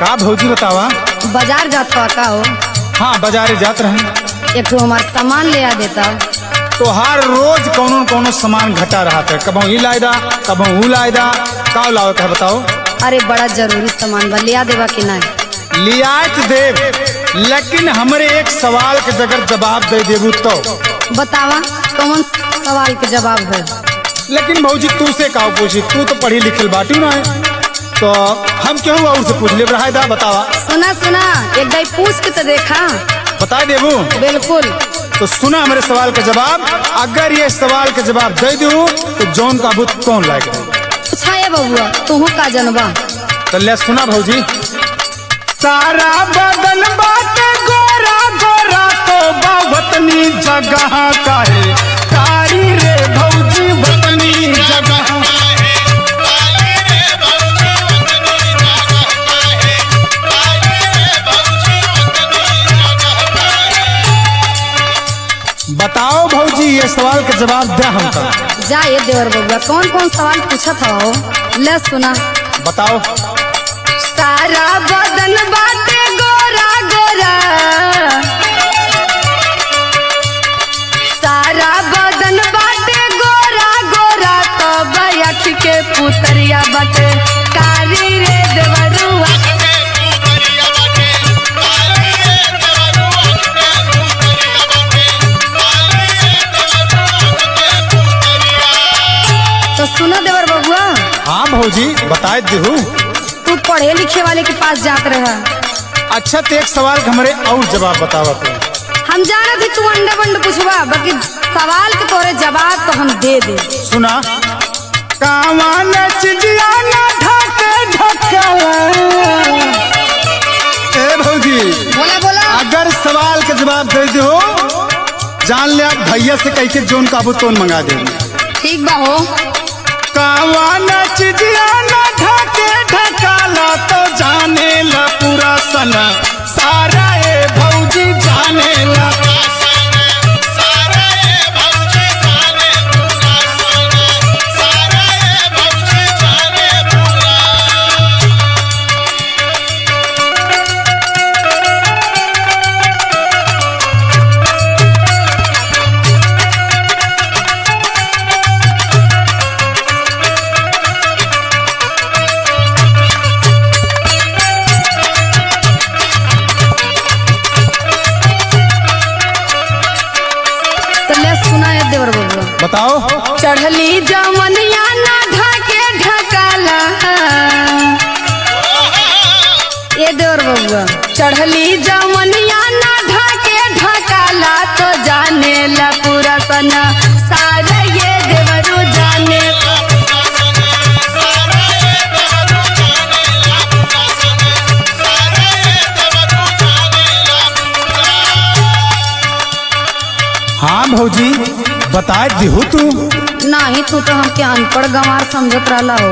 का भौजी बतावा। बाजार जात हो का हो? हाँ बाजारे जात रहे। एक तो हमार सामान ले आ देता। तो हर रोज कोनो न कोनो सामान घटा रहा था, कबो ही लायदा कबो ऊ लायदा, का लाओ का बताओ। अरे बड़ा जरूरी सामान बा, ले आ देवा कि नहीं? लियात देव, लेकिन हमरे एक सवाल के जगह जवाब दे देबू तो। बतावा कौन सवाल के जवाब है? लेकिन भौजी तू से का पूछी, तू तो पढ़ी लिखल बाटी ना है, तो हम क्यों और से पूछ ले रहा। बतावा। सुना सुना एक दाई पूछ के तो देखा। बता देबू? बिल्कुल। तो सुना हमारे सवाल का जवाब। अगर ये सवाल का जवाब दे दूं तो जौन का भूत कौन लायक है? अच्छा ये बबुआ तू का जनबा? तो ले सुना भौजी। सारा बदन बाटे गोरा गोरा तो वतनी जगह का है कारी रे भौजी, वतनी जगह। बताओ भौजी ये सवाल का जवाब दे हमका। जा ये देवर बबुआ कौन कौन सवाल पूछत हो? ले सुना। बताओ। सारा बदन बाटे गोरा गोरा, सारा बदन बाटे गोरा गोरा तो बयख के पुतरिया बाटे कारी रे देवरुआ। तो सुनो देवर बबुआ। हाँ भौजी बताए देहू। तू पढ़े लिखे वाले के पास जात रहा। अच्छा तो एक सवाल का हमारे और जवाब बतावा तू। हम जाना थी तू अंडे बंड पूछवा, बाकी सवाल के तोरे जवाब तो हम दे दे। सुना। कावन चिड़िया ना ढके ढकला। ए भौजी बोला बोला। अगर सवाल का जवाब दे दो जान ले आप भैया से कह के जोन काबू तोन मंगा दे। ठीक बा हो। कावन चिड़िया ना ढके ढकाला तो जाने ला पूरा सना सारा ए भौजी जाने ला। बताओ। चढ़ली जमनिया ना ढके ढकाला। ये देवर बबुआ चढ़ली जमनिया ना ढके ढकाला तो जाने ला पूरा सना सारा ये देवरू जाने। हाँ भौजी बताए दिहू तू। नहीं तू तो हमके अनपढ़ गंवार समझत रहला हो।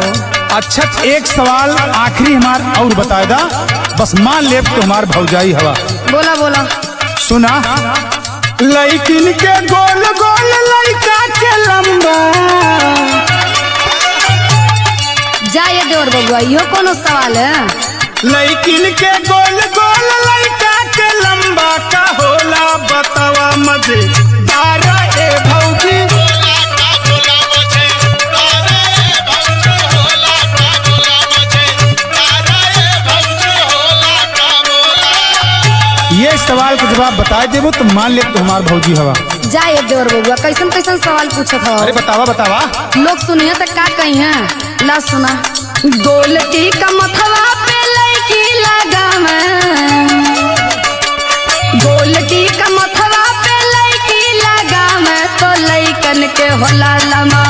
अच्छा एक सवाल आखिरी हमार और बताए दा, बस मान ले तो हमार भौजाई हवा। बोला बोला। सुना। लड़किन के गोल गोल लड़का के लंबा। जा ये देवर बबुआ यो कोनो सवाल है? लड़किन के गोल गोल लड़का के लंबा का होला बतावा मजे दारा ए भौजी। ये सवाल का जवाब बता देबो तो मान ले तो हमार भौजी हवा। जा ये देवर बबुआ कैसन कैसन सवाल पूछत हो? अरे बतावा बतावा। लोग सुनिए तो का कही है। ला सुना। गोलती का मथवा पे लड़की लगा मैं, गोलती का मथवा पे लड़की लगा मैं तो लड़कन के होला लमा